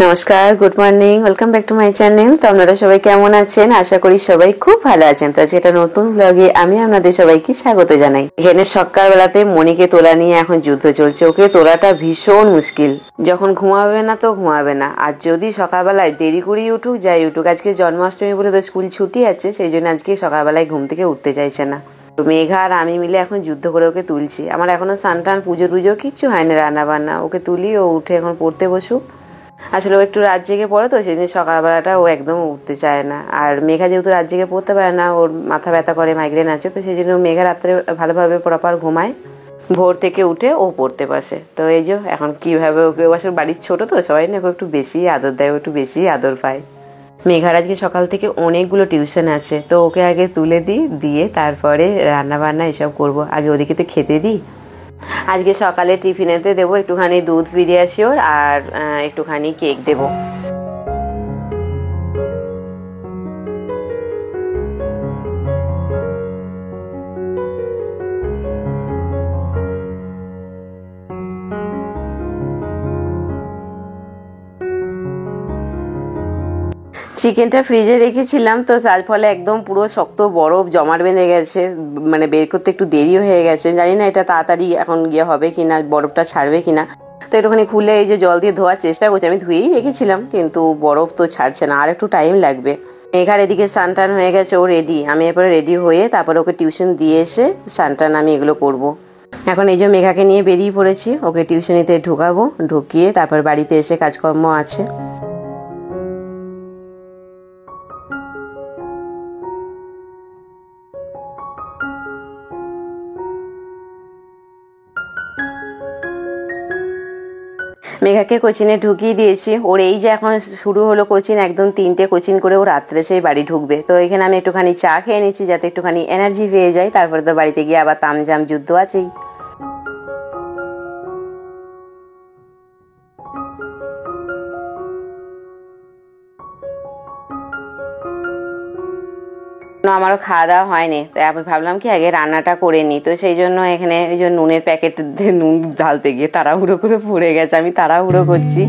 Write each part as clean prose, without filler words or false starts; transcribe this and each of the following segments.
নমস্কার, good morning, welcome back to my channel. তো আপনারা সবাই কেমন আছেন? আশা করি সবাই খুব ভালো আছেন। তো আজকে একটা নতুন ব্লগে আমি আপনাদের সবাইকে স্বাগত জানাই। এখানে সকালবেলাতে মনিকে তোলা নিয়ে এখন যুদ্ধ চলছে। ওকে তোলাটা ভীষণ মুশকিল। যখন ঘুমাবে না তো ঘুমাবে না, আর যদি সকালবেলায় দেরি করে উঠুক যাই উঠুক, আজকে জন্মাষ্টমী বলে তো স্কুল ছুটি আছে, সেই জন্য আজকে সকালবেলায় ঘুম থেকে উঠতে চাইছে না। তো মেঘা আর আমি মিলে এখন যুদ্ধ করে ওকে তুলছি। আমার এখনো স্নান টান পুজো টুজো কিচ্ছু হয়নি, রান্না বান্না। ওকে তুলি, ও উঠে এখন পড়তে বসুক। আসলে ও একটু রাত জেগে পড়ে, তো সেই জন্য সকালবেলাটা ও একদম উঠতে চায় না। আর মেঘা যেহেতু রাত জেগে পড়তে পারে না, ওর মাথা ব্যথা করে, মাইগ্রেন আছে, তো সেই জন্য মেঘা রাত্রে ভালোভাবে প্রপার ঘুমায়, ভোর থেকে উঠে ও পড়তে বসে। তো এই যে এখন কীভাবে ওকে, আসলে বাড়ির ছোটো তো সবাই না, ওকে একটু বেশি আদর দেয়, ও একটু বেশি আদর পায়। মেঘার আজকে সকাল থেকে অনেকগুলো টিউশন আছে, তো ওকে আগে তুলে দিই, দিয়ে তারপরে রান্না বান্না এসব করব। আগে ওদিকে তো খেতে দিই। আজকে সকালে টিফিনেতে দেবো একটুখানি দুধ পিডিয়াশিওর আর একটুখানি কেক দেবো। চিকেনটা ফ্রিজে রেখেছিলাম, তো তার ফলে একদম পুরো শক্ত বরফ জমাট বেঁধে গেছে, মানে বের করতে একটু দেরি হয়ে গেছে। জানি না এটা তাড়াতাড়ি এখন গিয়ে হবে কিনা, বরফটা ছাড়বে কিনা। তো একটুখানি খুলে এই যে জল দিয়ে ধোয়ার চেষ্টা করছি। আমি ধুয়েই রেখেছিলাম, কিন্তু বরফ তো ছাড়ছে না, আর একটু টাইম লাগবে। মেঘার এদিকে স্নান টান হয়ে গেছে, ও রেডি। আমি এরপরে রেডি হয়ে তারপরে ওকে টিউশন দিয়ে এসে স্নান টান আমি এগুলো করবো। এখন এই যে মেঘাকে নিয়ে বেরিয়ে পড়েছি, ওকে টিউশনিতে ঢুকাবো, ঢুকিয়ে তারপর বাড়িতে এসে কাজকর্ম আছে। মেঘাকে কোচিনে ঢুকিয়ে দিয়েছি। ওর এই যে এখন শুরু হলো কোচিন, একদম 3টে কোচিন করে ও রাত্রে সেই বাড়ি ঢুকবে। তো এখানে আমি একটুখানি চা খেয়ে নিচ্ছি, যাতে একটুখানি এনার্জি পেয়ে যায়। তারপরে তো বাড়িতে গিয়ে আবার তামঝাম যুদ্ধ আছেই। আমারও খাওয়া দাওয়া হয়নি, তো আমি ভাবলাম কি আগে রান্নাটা করে নিই। তো সেই জন্য এখানে ওই যে নুনের প্যাকেট নুন ঢালতে গিয়ে তাড়াহুড়ো করে পড়ে গেছে, আমি তাড়াহুড়ো করছি।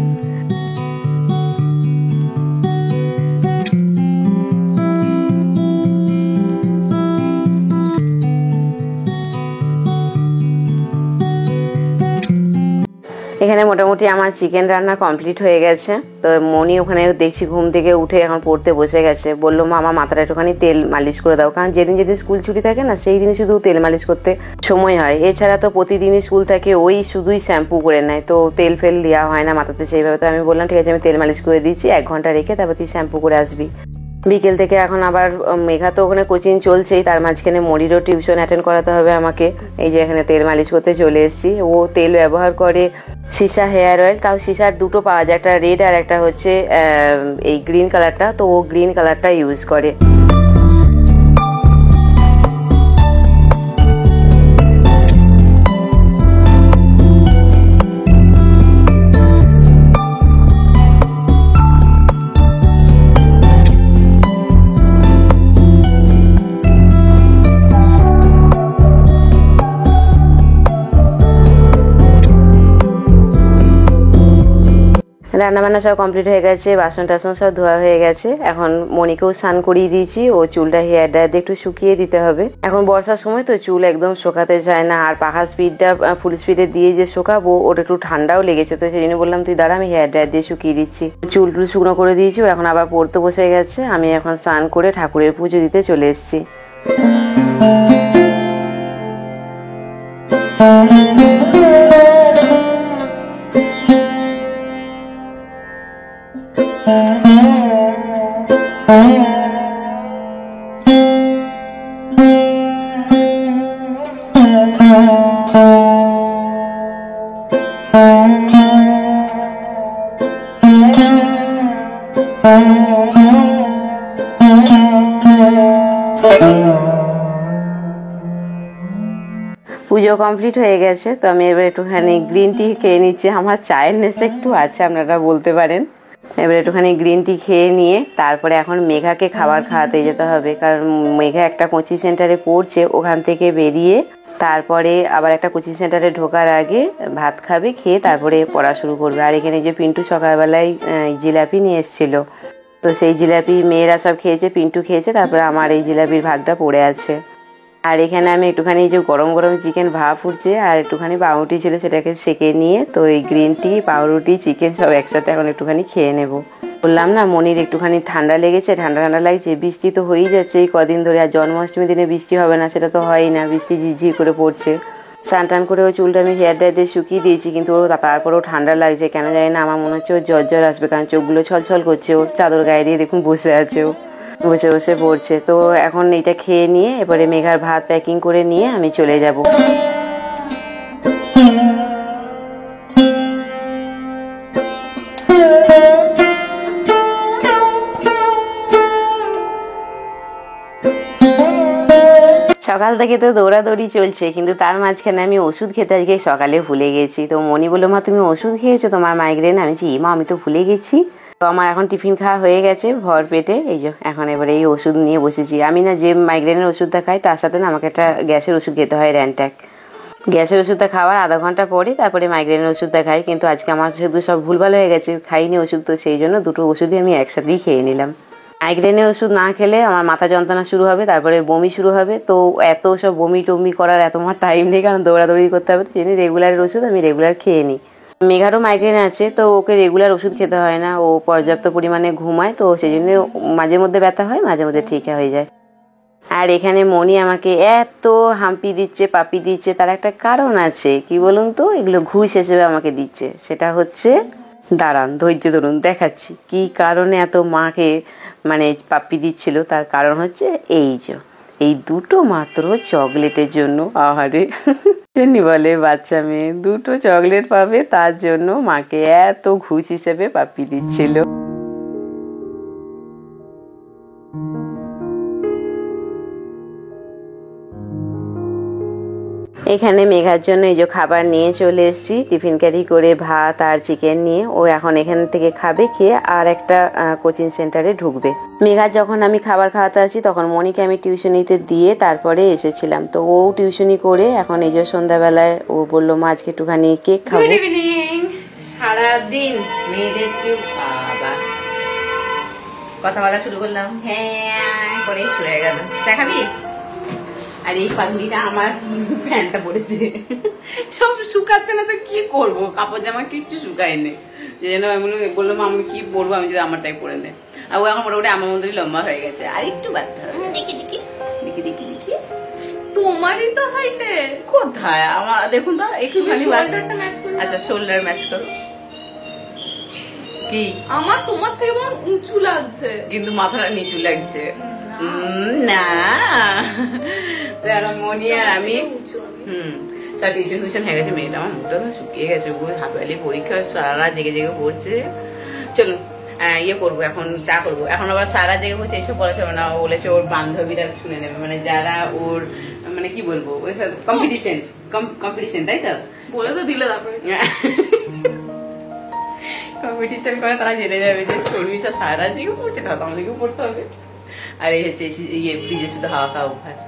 এখানে মোটামুটি আমার চিকেন রান্না কমপ্লিট হয়ে গেছে। তো মনি ওখানে দেখছি ঘুম থেকে উঠে এখন পড়তে বসে গেছে। বললো মা, আমার মাথাটা একটুখানি তেল মালিশ করে দাও, কারণ যেদিন যেদিন স্কুল ছুটি থাকে না, সেই দিনই শুধু তেল মালিশ করতে সময় হয়। এছাড়া তো প্রতিদিনই স্কুল থাকে, ওই শুধুই শ্যাম্পু করে নেয়, তো তেল ফেল দেওয়া হয় না মাথাতে সেইভাবে। তো আমি বললাম ঠিক আছে, আমি তেল মালিশ করে দিচ্ছি, 1 ঘন্টা রেখে তারপর তুই শ্যাম্পু করে আসবি। বিকেল থেকে এখন আবার মেঘা তো ওখানে কোচিং চলছেই, তার মাঝখানে মরিরও টিউশন অ্যাটেন্ড করাতে হবে আমাকে। এই যে এখানে তেল মালিশ করতে চলে এসেছি। ও তেল ব্যবহার করে সীসা হেয়ার অয়েল, তাও সীসার দুটো পাওয়া যায়, একটা রেড আর একটা হচ্ছে এই গ্রিন কালারটা। তো ও গ্রিন কালারটা ইউজ করে। রান্নাবান্না সব কমপ্লিট হয়ে গেছে, বাসন টাসন সব ধোয়া হয়ে গেছে। এখন মনিকেও স্নান করিয়ে দিয়েছি, ও চুলটা হেয়ার ড্রায়ার দিয়ে একটু শুকিয়ে দিতে হবে। এখন বর্ষার সময় তো চুল একদম শোকাতে চায় না, আর পাখার স্পিডটা ফুল স্পিডে দিয়ে যে শোকাবো, ওটা একটু ঠান্ডাও লেগেছে। তো সেই জন্য বললাম তুই দাঁড়া, আমি হেয়ার ড্রায়ার দিয়ে শুকিয়ে দিচ্ছি। চুল টুল শুকনো করে দিয়েছি, ও এখন আবার পড়তে বসে গেছে। আমি এখন স্নান করে ঠাকুরের পুজো দিতে চলে এসেছি। পুজো কমপ্লিট হয়ে গেছে, তো আমি এবার একটুখানি গ্রিন টি খেয়ে নিচ্ছি। আমার চায়ের নেশা একটু আছে, আপনারা বলতে পারেন। এবার একটুখানি গ্রিন টি খেয়ে নিয়ে তারপরে এখন মেঘাকে খাবার খাওয়াতে যেতে হবে, কারণ মেঘা একটা কোচিং সেন্টারে পড়ছে, ওখান থেকে বেরিয়ে তারপরে আবার একটা কোচিং সেন্টারে ঢোকার আগে ভাত খাবে, খেয়ে তারপরে পড়া শুরু করবে। আর এখানে যে পিন্টু সকালবেলায় জিলাপি নিয়ে এসেছিলো, তো সেই জিলাপি মেয়েরা সব খেয়েছে, পিন্টু খেয়েছে, তারপরে আমার এই জিলাপির ভাগটা পড়ে আছে। আর এখানে আমি একটুখানি যে গরম গরম চিকেন ভাপ উঠছে আর একটুখানি পাউরুটি ছিল সেটাকে সেকে নিয়ে, তো এই গ্রিন টি, পাউরুটি, চিকেন সব একসাথে এখন একটুখানি খেয়ে নেব। বললাম না মনির একটুখানি ঠান্ডা লেগেছে, ঠান্ডা ঠান্ডা লাগছে। বৃষ্টি তো হয়েই যাচ্ছে এই কদিন ধরে, আর জন্মাষ্টমীর দিনে বৃষ্টি হবে না সেটা তো হয়ই না, বৃষ্টি ঝিরঝির করে পড়ছে। স্নান টান করে ওই চুলটা আমি হেয়ার ড্রাই দিয়ে শুকিয়ে দিয়েছি, কিন্তু ওর তারপরেও ঠান্ডা লাগছে কেন জানি না। আমার মনে হচ্ছে ওর জ্বর আসবে, কারণ চোখগুলো ছলছল করছে। ওর চাদর গায়ে দিয়ে দেখুন বসে আছে, ও বসে বসে পড়ছে। তো এখন এটা খেয়ে নিয়ে এবারে মেঘার ভাত প্যাকিং করে নিয়ে আমি চলে যাব। সকাল থেকে তো দৌড়াদৌড়ি চলছে, কিন্তু তার মাঝখানে আমি ওষুধ খেতে আজকে সকালে ভুলে গেছি। তো মনি বললো, মা তুমি ওষুধ খেয়েছো তোমার মাইগ্রেন? আমি বলছি, মা আমি তো ভুলে গেছি। তো আমার এখন টিফিন খাওয়া হয়ে গেছে ভর পেটে, এই যে এখন এবারে এই ওষুধ নিয়ে বসেছি। আমি না যে মাইগ্রেনের ওষুধটা খাই তার সাথে না আমাকে একটা গ্যাসের ওষুধ খেতে হয়, র্যানট্যাক। গ্যাসের ওষুধটা খাওয়ার আধা ঘন্টা পরে তারপরে মাইগ্রেনের ওষুধটা খাই, কিন্তু আজকে আমার শুধু সব ভুলভাল হয়ে গেছে, খাইনি ওষুধ। তো সেই জন্য দুটো ওষুধই আমি একসাথেই খেয়ে নিলাম। মাইগ্রেনের ওষুধ না খেলে আমার মাথা যন্ত্রণা শুরু হবে, তারপরে বমি শুরু হবে। তো এত সব বমি টমি করার এত আমার টাইম নেই, কারণ দৌড়াদৌড়ি করতে হবে। সেই জন্য রেগুলারের ওষুধ আমি রেগুলার খেয়ে নিই। মেঘারও মাইগ্রেন আছে, তো ওকে রেগুলার ওষুধ খেতে হয় না, ও পর্যাপ্ত পরিমাণে ঘুমায়। তো সেই জন্য মাঝে মধ্যে ব্যথা হয়, মাঝে মধ্যে ঠিক হয়ে যায়। আর এখানে মনি আমাকে এত হাম্পি দিচ্ছে, পাপি দিচ্ছে, তার একটা কারণ আছে। কি বলুন তো, এগুলো ঘুষ হিসেবে আমাকে দিচ্ছে। সেটা হচ্ছে, দাঁড়ান ধৈর্য ধরুন দেখাচ্ছি কি কারণে এত মাকে মানে পাপ্পি দিচ্ছিল। তার কারণ হচ্ছে এই দুটো মাত্র চকলেটের জন্য। আহারে জন্যই বলে বাচ্চা মেয়ে দুটো চকলেট পাবে, তার জন্য মাকে এত ঘুষ হিসেবে পাপ্পি দিচ্ছিল। এখানে মেঘার জন্য এই যে খাবার নিয়ে চলে এসেছি, টিফিন ক্যারি করে ভাত আর চিকেন নিয়ে। ও এখন এখান থেকে খাবে, খেয়ে আর একটা কোচিং সেন্টারে ঢুকবে। মেঘার যখন আমি খাবার খাওয়াতে আছি তখন মনিকে আমি টিউশনিতে দিয়ে তারপরে এসেছিলাম। তো ও টিউশনি করে এখন এই যে সন্ধ্যাবেলায় ও বললো, মা আজকে একটুখানি কেক খাবো। Good evening. সারাদিন মেয়েদের কথা বলা শুরু করলাম, হ্যাঁ করে শুয়ে গেল। চা খাবি? আর এই পাগলিটা আমার প্যান্টটা পড়েছে, সব শুকাচ্ছে না, তো কি করবো, কাপড় জামা কিচ্ছু শুকায়নি। যে জন্য আমি বললাম আমি কি পরবো, আমি যদি আমারটাই পরে নেই। আর ও এখন মোটামুটি আমার মধ্যে লম্বা হয়ে গেছে, আর একটু বাড়তে হবে। দেখি দেখি দেখি দেখি দেখি, তোমারই তো হাইটে কোথায় আমার, দেখুন তো একটুখানি। আচ্ছা শোল্ডার ম্যাচ করো। কি আমার তোমার থেকে বরং উঁচু লাগছে, কিন্তু মাথাটা নিচু লাগছে। না এখন মনি আর আমি সব টিউশন ফিউশন হয়ে গেছে। মেয়েটা আমার মুখটা তো শুকিয়ে গেছে, হাত বেলি পরীক্ষা, সারা জেগে জেগে পড়ছে। চলুন ইয়ে করবো, এখন চা করবো। এখন আবার সারা জেগে পড়ছে, এসব বলা যাবে না। ও বলেছে ওর বান্ধবীরা শুনে নেবে, মানে যারা ওর মানে কি বলবো ওই কম্পিটিশন, তাই তো বলে তো দিলে, তারপরে কম্পিটিশন করে তারা জেনে যাবে যে শর্মিষা সারা জেগে পড়ছে, তাহলে আমাদেরকেও পড়তে হবে। আর এই হচ্ছে ইয়ে ফ্রিজে শুধু হাওয়া খাওয়া অভ্যাস।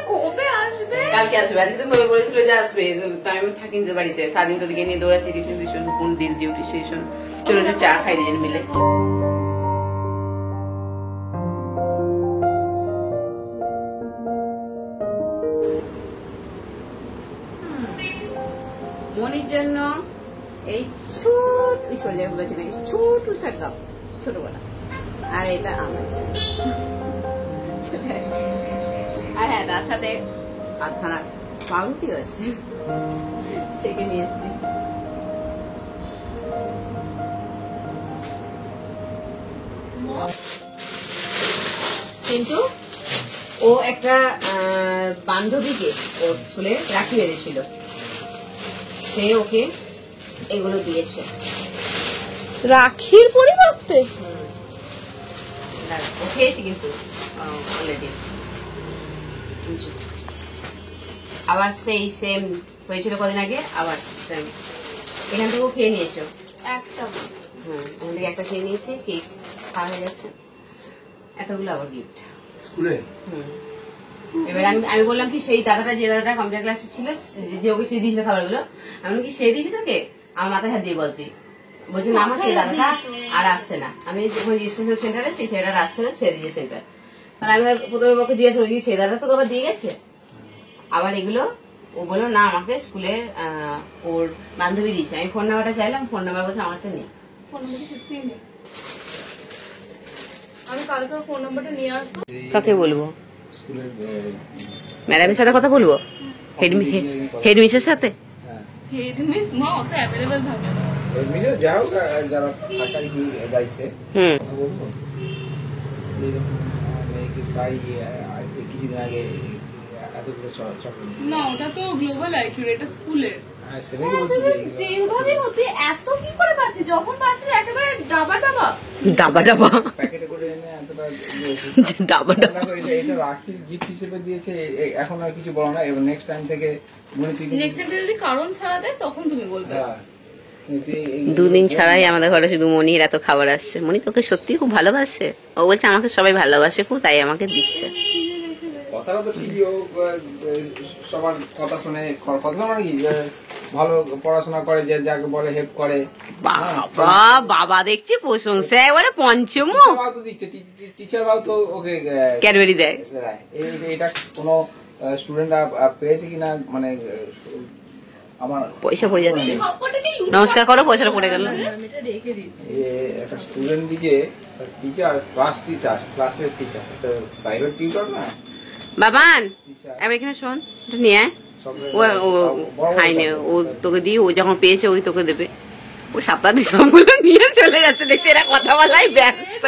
কবে আসবে? কালকে আসবে। আজকে তো বলেছিল যে আসবে, তো আমি থাকি নিজের বাড়িতে। সারাদিন তোদেরকে নিয়ে দৌড়াচ্ছি, টিউশন টিউশন, কোন দিন ডিউটি স্টেশন। চলো চা খাই দুজন মিলে। মনির জন্য এই ছোট ছোট শাক, ছোটবেলা, আর এটা আমার জন্য। আর হ্যাঁ, তার সাথে আধখানা পাউরুটি আছে, সেকে নিয়ে এসছি। কিন্তু ও একটা বান্ধবীকে ওর চুলে রাখি বেঁধেছিল, সে ওকে এগুলো দিয়েছে রাখির পরিবর্তে। ও খেয়েছি কিন্তু অলরেডি। আবার সেই সেম হয়েছিল কদিন আগে, আবার সেম এখান থেকেও খেয়ে নিয়েছো একটা। এখান থেকে একটা খেয়ে নিয়েছি, কেক খাওয়া হয়ে গেছে। এতগুলো আবার গিফট স্কুলে। এবার আমি বললাম কি সেই দাদাটা যে দাদাটা কম্পিউটার ক্লাসে ছিল যে ওকে সে দিয়েছিল খাবারগুলো, আমি কি সে দিয়েছি তোকে, আমার মাথায় হাত দিয়ে বলতি, বলছি না আমার সেই দাদাটা আর আসছে না। আমি যখন স্কুল সেন্টারে সেই ছেলেটা আসছে না, ছেড়ে দিয়েছে সেন্টার। তাহলে আমি প্রথমে ওকে জিজ্ঞাসা করি সেই দাদা তোকে আবার দিয়ে গেছে। আবার এগুলো ও বললো না আমাকে স্কুলে ওর বান্ধবী দিয়েছে। আমি ফোন নাম্বারটা চাইলাম, ফোন নাম্বার বলছে আমার কাছে নেই। আমি কালকে ফোন নাম্বারটা নিয়ে আসবো। কাকে বলবো? ম্যাডামের সাথে কথা বলবো, হেডমিসের সাথে। হেডমিস মা অত অ্যাভেলেবল থাকে না। হেডমিসে যাও যারা সরকারি দায়িত্বে বলবো মেয়েকে প্রায় কিছুদিন আগে এতগুলো চাকরি না, ওটা তো গ্লোবাল আইকিউ, এটা স্কুলের। যেভাবে হতে এত কি করে পাচ্ছে, যখন পাচ্ছে একেবারে ডাবা ডাবা ডাবা ডাবা প্যাকেটে করে এনে এতটা ডাবা ডাবা এটা রাখি গিফট হিসেবে দিয়েছে। এখন আর কিছু বলো না, এবার নেক্সট টাইম থেকে নেক্সট টাইম যদি কারণ ছাড়া দেয় তখন তুমি বলবে। দুদিন ছাড়াই আমাদের ঘরে শুধু মনির এত খাবার আসছে। মনি তোকে সত্যি খুব ভালোবাসে, ও বলছে আমাকে সবাই ভালোবাসে খুব, তাই আমাকে দিচ্ছে। কথাটা তো ঠিকই, ও সবার কথা শুনে, কথা মানে কি ভালো পড়াশোনা করে, যে যাকে বলে হেল্প করে। বাবা বাবা দেখছি প্রশংসা এবারে পঞ্চম তো দিচ্ছে, টিচাররাও তো ওকে ক্যাডবেরি দেয়। এটা কোনো স্টুডেন্ট পেয়েছে কিনা, মানে আমার পয়সা পড়ে যাচ্ছে। নমস্কার করো, পয়সাটা পড়ে গেল। একটা স্টুডেন্ট দিকে টিচার, ক্লাসের টিচার, প্রাইভেট টিউটর না বাবান এবার এখানে শোন, এটা নিয়ে আয়। ও খাইনি, ও তোকে দিয়ে, ও যখন পেয়েছে ওই তোকে দেবে। ও সাপ্তাহ সবগুলো নিয়ে চলে যাচ্ছে, দেখছি এরা কথা বলাই ব্যস্ত।